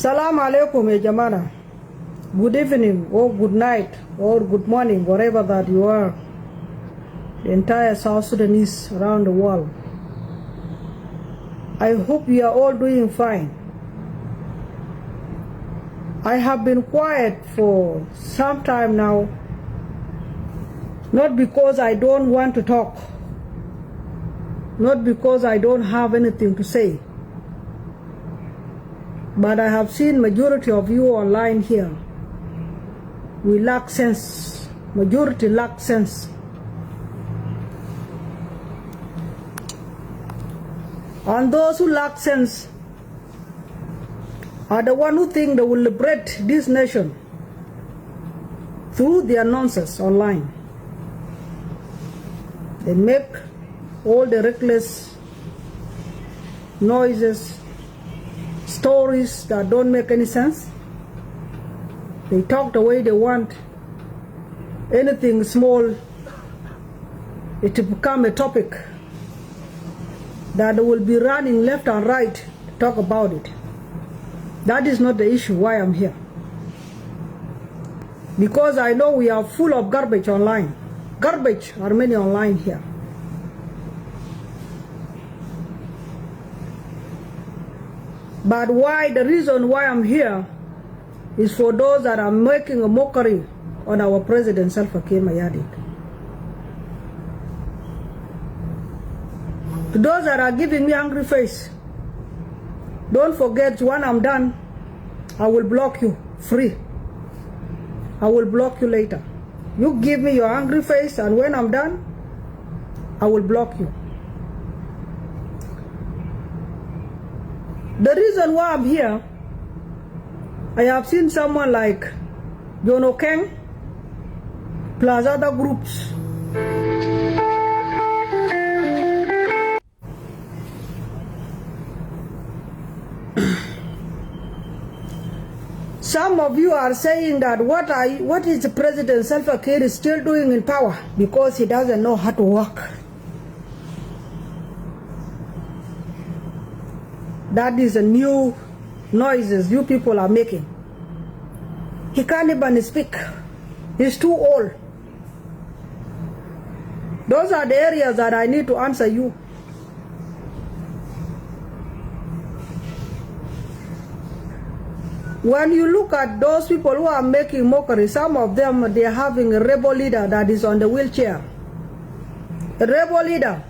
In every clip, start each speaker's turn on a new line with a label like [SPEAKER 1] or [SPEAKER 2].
[SPEAKER 1] Salam alaikum, jamana. Good evening, or good night, or good morning, wherever that you are. The entire South Sudanese around the world. I hope you are all doing fine. I have been quiet for some time now, not because I don't want to talk, not because I don't have anything to say, but I have seen majority of you online here. We lack sense. Majority lack sense. And those who lack sense are the ones who think they will liberate this nation through their nonsense online. They make all the reckless noises, stories that don't make any sense. They talk the way they want. Anything small, it will become a topic that they will be running left and right to talk about it. That is not the issue why I'm here. Because I know we are full of garbage online. Garbage are many online here. But why, the reason why I'm here is for those that are making a mockery on our President Salva Kiir Mayardit. To those that are giving me angry face, don't forget, when I'm done, I will block you free. I will block you later. You give me your angry face, and when I'm done, I will block you. The reason why I'm here, I have seen someone like John Okeng plus other groups some of you are saying that what is the President Salva Kiir is still doing in power because he doesn't know how to work. That is a new noises you people are making. He can't even speak. He's too old. Those are the areas that I need to answer you. When you look at those people who are making mockery, some of them, they are having a rebel leader that is on the wheelchair. A rebel leader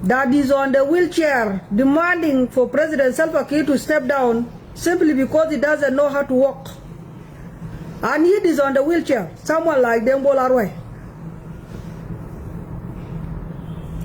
[SPEAKER 1] that is on the wheelchair demanding for President Salva Kiir to step down simply because he doesn't know how to walk. And he is on the wheelchair, someone like Dembo Larwe.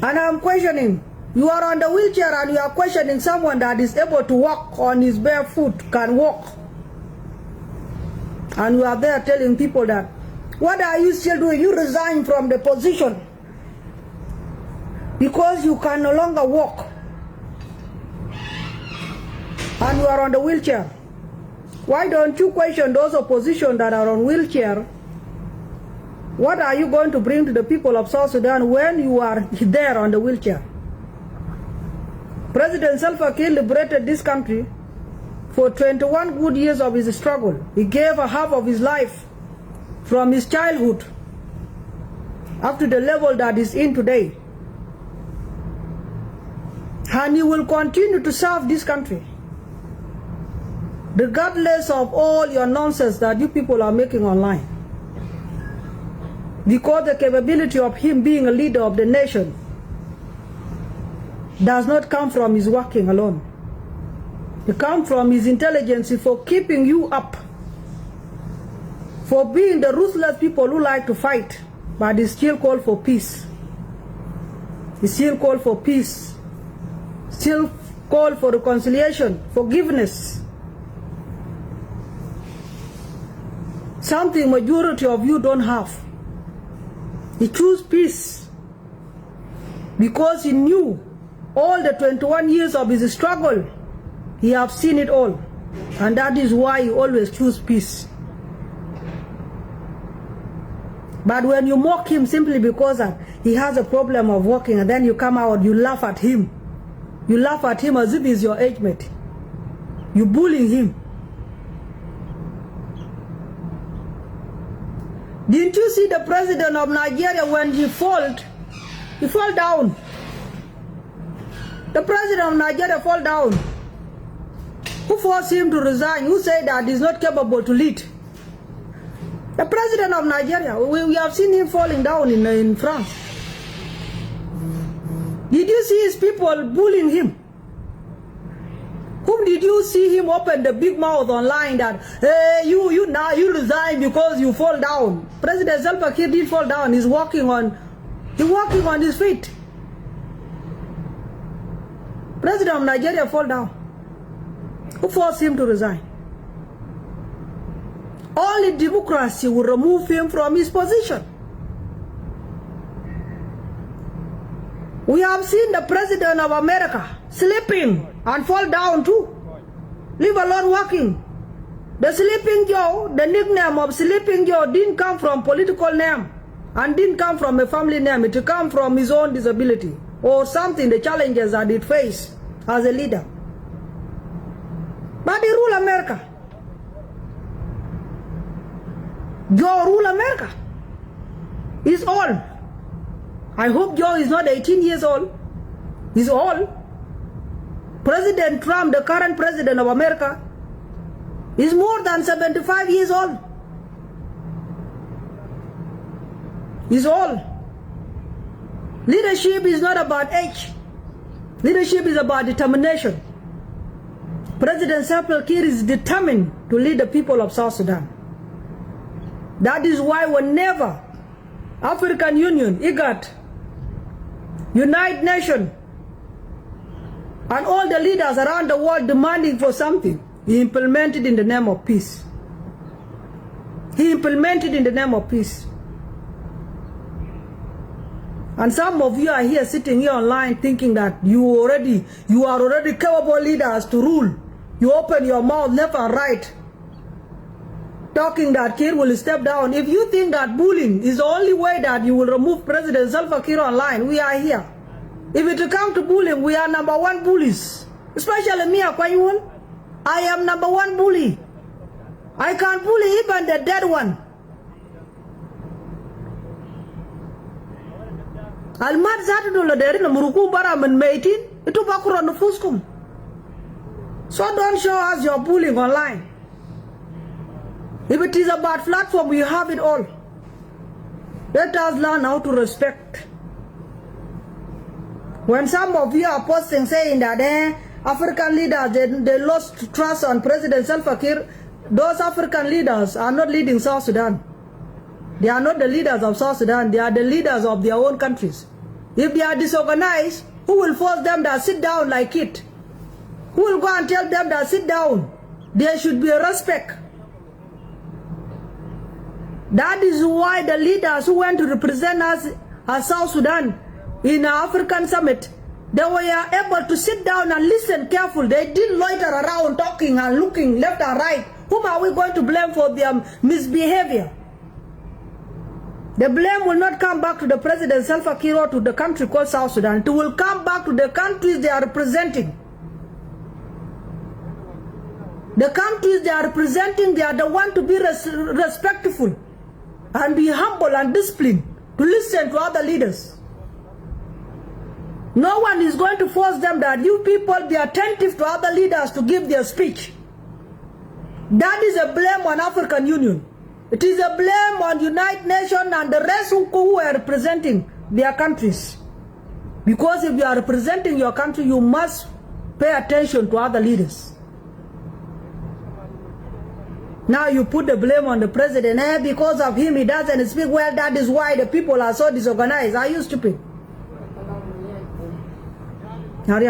[SPEAKER 1] And I'm questioning, you are on the wheelchair and you are questioning someone that is able to walk on his bare foot, can walk. And you are there telling people that, what are you still doing? You resign from the position because you can no longer walk. And you are on the wheelchair. Why don't you question those opposition that are on wheelchair? What are you going to bring to the people of South Sudan when you are there on the wheelchair? President Salva Kiir liberated this country for 21 good years of his struggle. He gave a half of his life from his childhood up to the level that is in today. And he will continue to serve this country, regardless of all your nonsense that you people are making online. Because the capability of him being a leader of the nation does not come from his working alone. It comes from his intelligence for keeping you up, for being the ruthless people who like to fight, but he still call for peace. He still call for peace. Still call for reconciliation, forgiveness. Something majority of you don't have. He chose peace because he knew all the 21 years of his struggle. He have seen it all, and that is why he always choose peace. But when you mock him simply because he has a problem of walking, and then you come out, you laugh at him. You laugh at him as if he's your age mate. You bully him. Didn't you see the president of Nigeria when he fall down? The president of Nigeria fall down. Who forced him to resign? Who said that he's not capable to lead? The president of Nigeria. We have seen him falling down in France. Did you see his people bullying him? Whom did you see him open the big mouth online that, hey, you now you resign because you fall down? President Salva Kiir did fall down. He's walking on his feet. President of Nigeria fall down. Who forced him to resign? Only democracy will remove him from his position. We have seen the president of America sleeping and fall down too. Leave alone walking. The Sleeping Joe, the nickname of Sleeping Joe didn't come from political name and didn't come from a family name. It came from his own disability or something, the challenges that it faced as a leader. But he rule America. Joe rule America. He's old. I hope Joe is not 18 years old. He's old. President Trump, the current president of America, is more than 75 years old. He's old. Leadership is not about age. Leadership is about determination. President Salva Kiir is determined to lead the people of South Sudan. That is why whenever African Union, IGAD, United Nations, and all the leaders around the world demanding for something, he implemented in the name of peace. He implemented in the name of peace. And some of you are here sitting here online thinking that you are already capable leaders to rule. You open your mouth left and right, talking that Kiir will step down. If you think that bullying is the only way that you will remove President Salva Kiir online, we are here. If it comes to bullying, we are number one bullies. Especially me, Akwanyul. I am number one bully. I can bully even the dead one. Almat zatu dulu dari namuruku bara menmaitin itu bakuran nufuskum. So don't show us your bullying online. If it is about platform, we have it all. Let us learn how to respect. When some of you are posting saying that African leaders, they lost trust on President Salva Kiir, those African leaders are not leading South Sudan. They are not the leaders of South Sudan. They are the leaders of their own countries. If they are disorganized, who will force them to sit down like it? Who will go and tell them to sit down? There should be a respect. That is why the leaders who went to represent us as South Sudan in our African summit, they were able to sit down and listen carefully. They didn't loiter around talking and looking left and right. Whom are we going to blame for their misbehavior? The blame will not come back to the President Salva Kiir or to the country called South Sudan. It will come back to the countries they are representing. The countries they are representing, they are the one to be respectful and be humble and disciplined to listen to other leaders. No one is going to force them that you people be attentive to other leaders to give their speech. That is a blame on African Union. It is a blame on United Nations and the rest who are representing their countries. Because if you are representing your country, you must pay attention to other leaders. Now you put the blame on the president. Because of him, he doesn't speak well. That is why the people are so disorganized. Are you stupid? That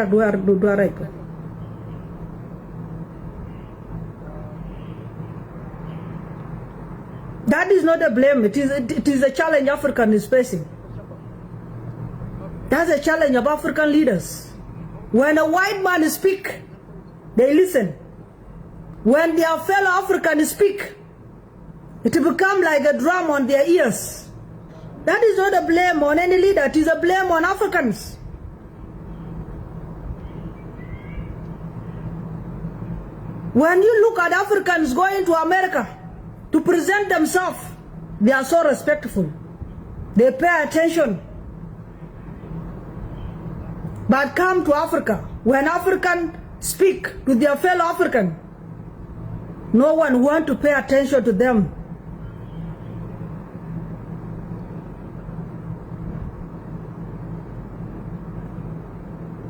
[SPEAKER 1] is not a blame. It is a challenge African is facing. That's a challenge of African leaders. When a white man speaks, they listen. When their fellow Africans speak, it becomes like a drum on their ears. That is not a blame on any leader. It is a blame on Africans. When you look at Africans going to America to present themselves They are so respectful. They pay attention. But come to Africa, when Africans speak to their fellow African, no one wants to pay attention to them.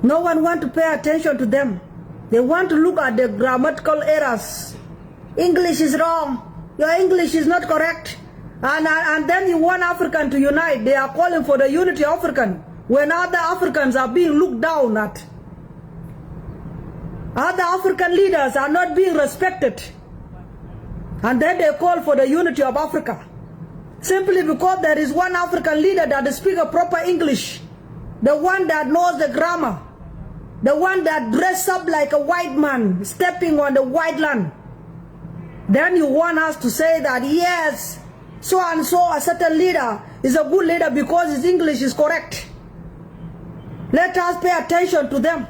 [SPEAKER 1] No one wants to pay attention to them. They want to look at the grammatical errors. English is wrong. Your English is not correct. And then you want African to unite. They are calling for the unity of African when other Africans are being looked down at. Other African leaders are not being respected. And then they call for the unity of Africa. Simply because there is one African leader that speaks a proper English. The one that knows the grammar. The one that dresses up like a white man stepping on the white land. Then you want us to say that yes, so and so a certain leader is a good leader because his English is correct. Let us pay attention to them.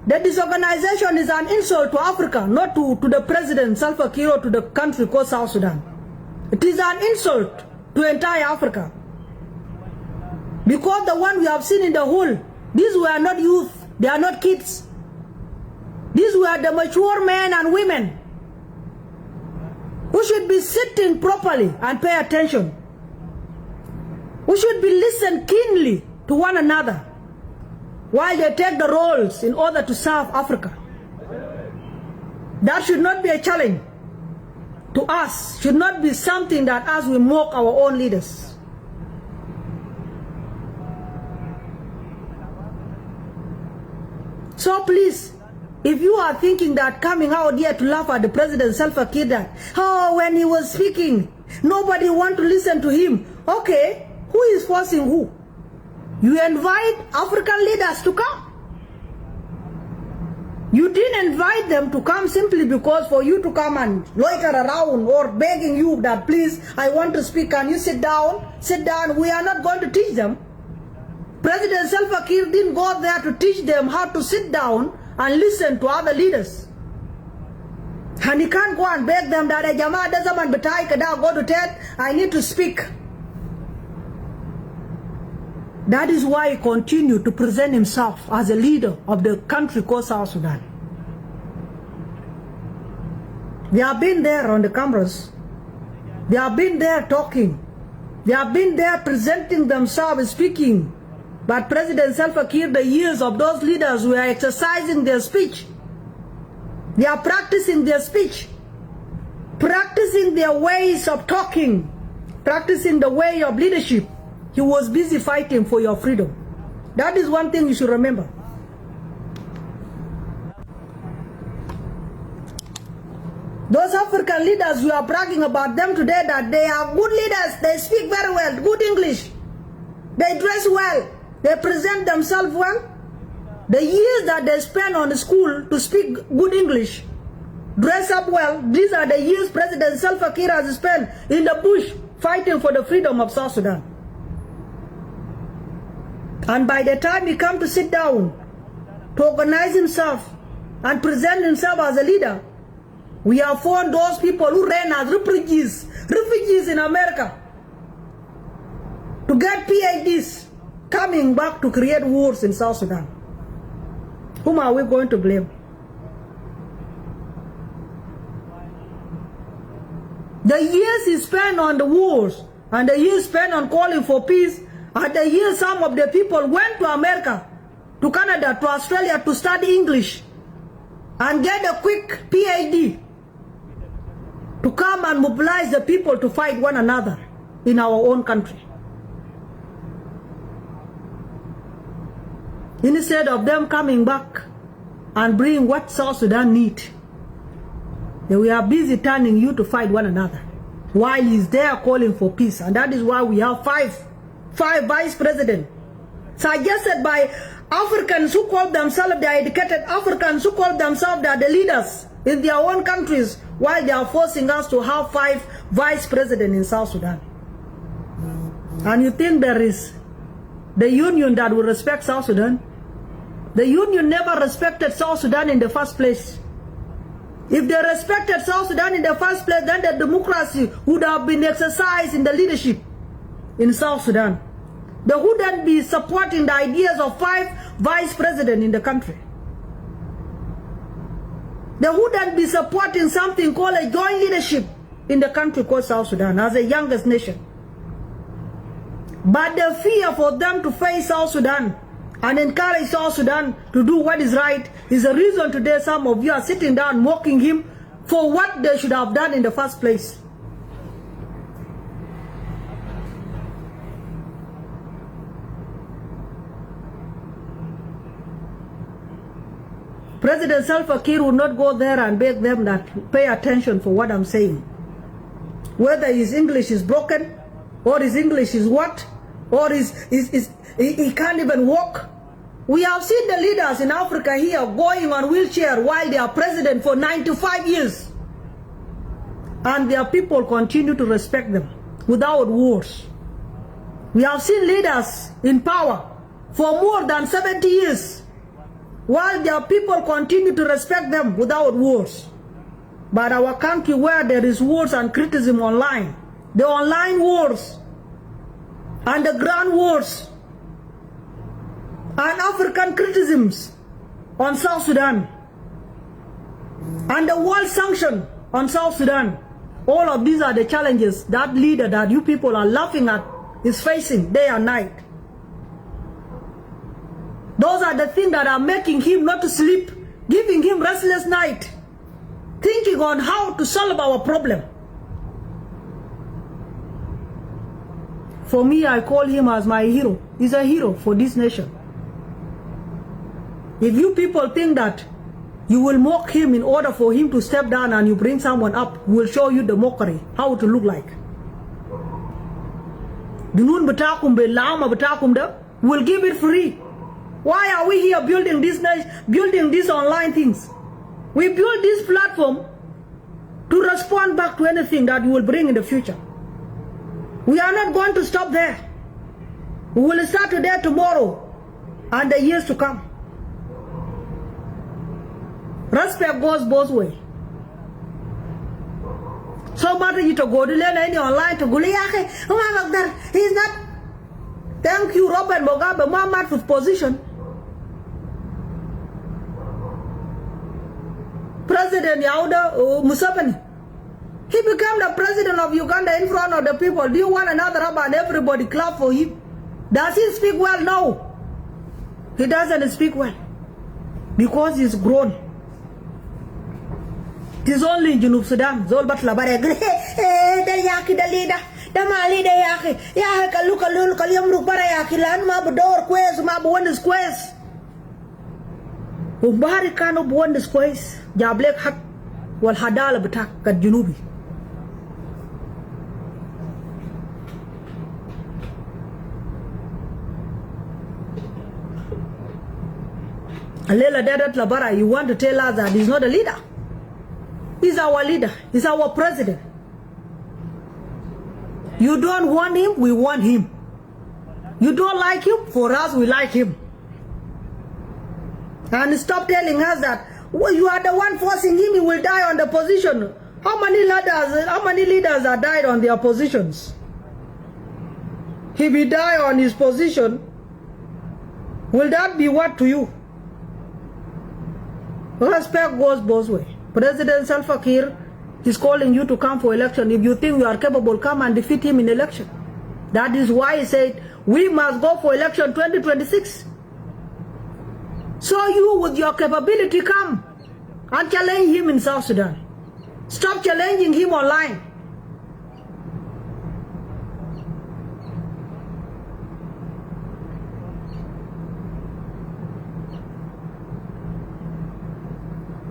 [SPEAKER 1] The disorganization is an insult to Africa, not to the president Salva Kiir or to the country called South Sudan. It is an insult to entire Africa. Because the one we have seen in the whole, these were not youth, they are not kids. These were the mature men and women who should be sitting properly and pay attention. We should be listening keenly to one another while they take the roles in order to serve Africa. That should not be a challenge to us, should not be something that us we mock our own leaders. So please, if you are thinking that coming out here to laugh at the President Salva Kiir that, oh, when he was speaking, nobody want to listen to him. Okay, who is forcing who? You invite African leaders to come. You didn't invite them to come simply because for you to come and loiter around or begging you that please, I want to speak, can you sit down? Sit down. We are not going to teach them. President Salva Kiir didn't go there to teach them how to sit down and listen to other leaders. And he can't go and beg them that Jama doesn't betai kada go to TED, I need to speak. That is why he continued to present himself as a leader of the country called South Sudan. They have been there on the cameras. They have been there talking. They have been there presenting themselves, speaking. But President Salva Kiir, the years of those leaders were exercising their speech. They are practicing their speech. Practicing their ways of talking. Practicing the way of leadership. He was busy fighting for your freedom. That is one thing you should remember. Those African leaders, we are bragging about them today that they are good leaders. They speak very well, good English. They dress well. They present themselves well. The years that they spend on the school to speak good English, dress up well, these are the years President Salva Kiir has spent in the bush fighting for the freedom of South Sudan. And by the time he come to sit down, to organize himself and present himself as a leader, we have found those people who ran as refugees in America, to get PhDs, coming back to create wars in South Sudan. Whom are we going to blame? The years he spent on the wars, and the years spent on calling for peace, and the years some of the people went to America, to Canada, to Australia to study English, and get a quick PhD, to come and mobilize the people to fight one another in our own country. Instead of them coming back and bring what South Sudan need, we are busy turning you to fight one another while he's there calling for peace. And that is why we have five vice presidents suggested by Africans who call themselves the educated Africans, who call themselves the leaders in their own countries, while they are forcing us to have 5 vice presidents in South Sudan. And you think there is the union that will respect South Sudan? The union never respected South Sudan in the first place. If they respected South Sudan in the first place, then the democracy would have been exercised in the leadership in South Sudan. They wouldn't be supporting the ideas of 5 vice presidents in the country. They wouldn't be supporting something called a joint leadership in the country called South Sudan as the youngest nation. But the fear for them to face South Sudan and encourage South Sudan to do what is right is the reason today some of you are sitting down mocking him for what they should have done in the first place. President Salva Kiir would not go there and beg them that pay attention for what I'm saying. Whether his English is broken, or his English is what, or he can't even walk. We have seen the leaders in Africa here going on wheelchair while they are president for 95 years. And their people continue to respect them without wars. We have seen leaders in power for more than 70 years, while their people continue to respect them without wars. But our country, where there is wars and criticism online, the online wars, underground wars, and African criticisms on South Sudan, and the world sanction on South Sudan, all of these are the challenges that leader that you people are laughing at is facing day and night. Those are the things that are making him not to sleep, giving him restless night, thinking on how to solve our problem. For me, I call him as my hero. He's a hero for this nation. If you people think that you will mock him in order for him to step down and you bring someone up, we'll show you the mockery, how to look like. We'll give it free. Why are we here building these online things? We build this platform to respond back to anything that you will bring in the future. We are not going to stop there. We will start today, tomorrow, and the years to come. Respect goes both ways. So matter you to go to learn any online to go, he's not. Thank you, Robert Mugabe, Muhammad, for position. President Yauda Museveni, he became the president of Uganda in front of the people. Do you want another rubber and everybody clap for him? Does he speak well? No. He doesn't speak well. Because he's grown. It is only in Jenob Sudan. Zol batla bare the yaki the leader. The mali the yaki. Ya kalu kaliyam bara yaki lan ma door quest ma buwan quest. Ubari kano buwan quest. Jablek hak wal hadala batak kat Junubi. Alela Dadat Labara, you want to tell us that he's not a leader? He's our leader. He's our president. You don't want him, we want him. You don't like him, for us we like him. And stop telling us that you are the one forcing him, he will die on the position. How many leaders have died on their positions? If he die on his position, will that be what to you? Respect goes both ways. President Salva Kiir is calling you to come for election. If you think you are capable, come and defeat him in election. That is why he said we must go for election 2026. So you, with your capability, come and challenge him in South Sudan. Stop challenging him online.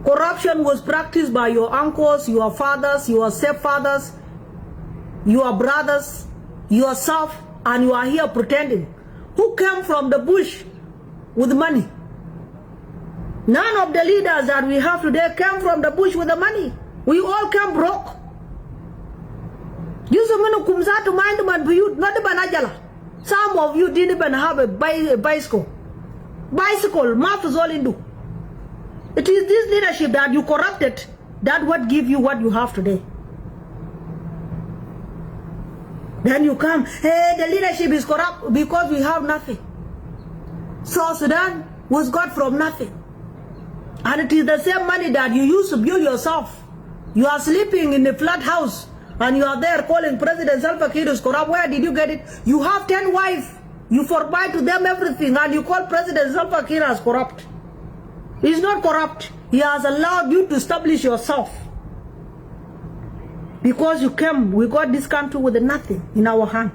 [SPEAKER 1] Corruption was practiced by your uncles, your fathers, your stepfathers, your brothers, yourself, and you are here pretending. Who came from the bush with money? None of the leaders that we have today came from the bush with the money. We all came broke. Some of you didn't even have a bicycle. Bicycle, math is all in do. It is this leadership that you corrupted That what give you what you have today. Then you come, hey, the leadership is corrupt because we have nothing. South Sudan was got from nothing. And it is the same money that you used to build yourself. You are sleeping in a flat house and you are there calling President Salva Kiir is corrupt. Where did you get it? You have 10 wives. You provide to them everything and you call President Salva Kiir as corrupt. He is not corrupt. He has allowed you to establish yourself. Because you came, we got this country with nothing in our hand.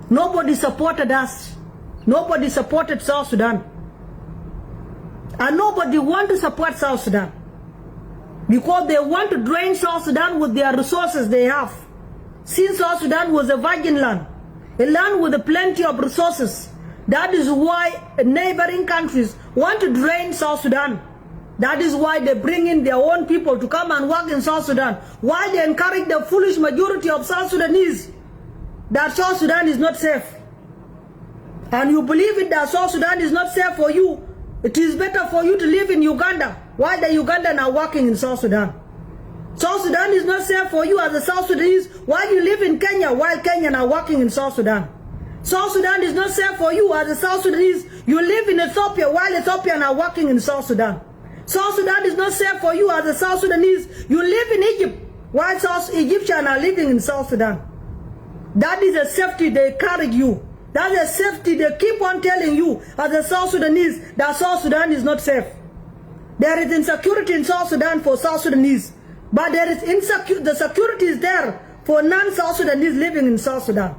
[SPEAKER 1] Nobody supported us. Nobody supported South Sudan. And nobody want to support South Sudan. Because they want to drain South Sudan with their resources they have. Since South Sudan was a virgin land, a land with plenty of resources, that is why neighboring countries want to drain South Sudan. That is why they bring in their own people to come and work in South Sudan. Why they encourage the foolish majority of South Sudanese that South Sudan is not safe. And you believe it that South Sudan is not safe for you. It is better for you to live in Uganda while the Ugandan are working in South Sudan. South Sudan is not safe for you as a South Sudanese while you live in Kenya while Kenyan are working in South Sudan. South Sudan is not safe for you as a South Sudanese. You live in Ethiopia while Ethiopians are working in South Sudan. South Sudan is not safe for you as a South Sudanese. You live in Egypt while South Egyptians are living in South Sudan. That is a safety they carry you. That's a safety they keep on telling you as a South Sudanese that South Sudan is not safe. There is insecurity in South Sudan for South Sudanese. But there is the security is there for non-South Sudanese living in South Sudan.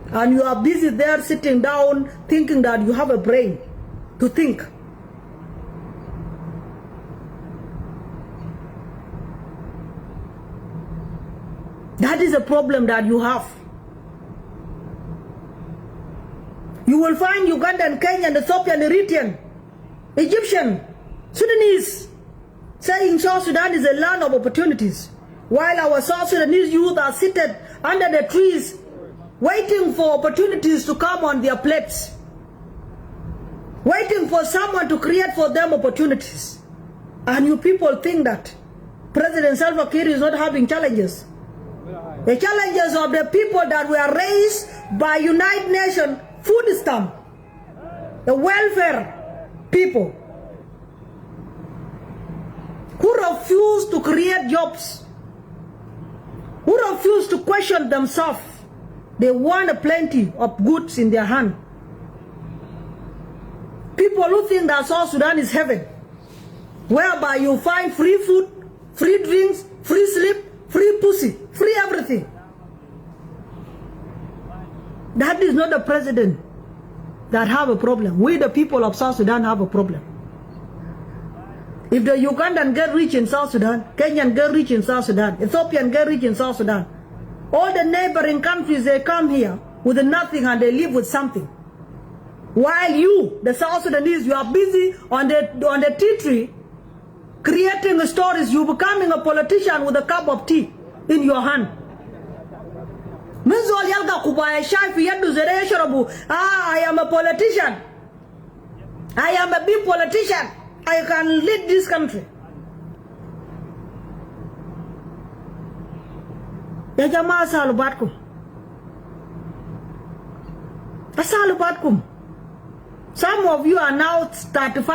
[SPEAKER 1] And you are busy there sitting down thinking that you have a brain to think. That is a problem that you have. You will find Ugandan, Kenyan, Ethiopian, Eritrean, Egyptian, Sudanese saying South Sudan is a land of opportunities, while our South Sudanese youth are seated under the trees waiting for opportunities to come on their plates, waiting for someone to create for them opportunities. And you people think that President Salva Kiir is not having challenges. The challenges of the people that were raised by United Nations food stamp, the welfare people who refuse to create jobs, who refuse to question themselves. They want plenty of goods in their hand. People who think that South Sudan is heaven, whereby you find free food, free drinks, free sleep, free pussy, free everything. That is not the president that have a problem. We the people of South Sudan have a problem. If the Ugandan get rich in South Sudan, Kenyan get rich in South Sudan, Ethiopian get rich in South Sudan, all the neighboring countries, they come here with nothing and they live with something. While you, the South Sudanese, you are busy on the tea tree creating stories. You becoming a politician with a cup of tea in your hand. I am a politician. I am a big politician. I can lead this country. Ya jamaa salubatkum. Asalubatkum. Some of you are now 35.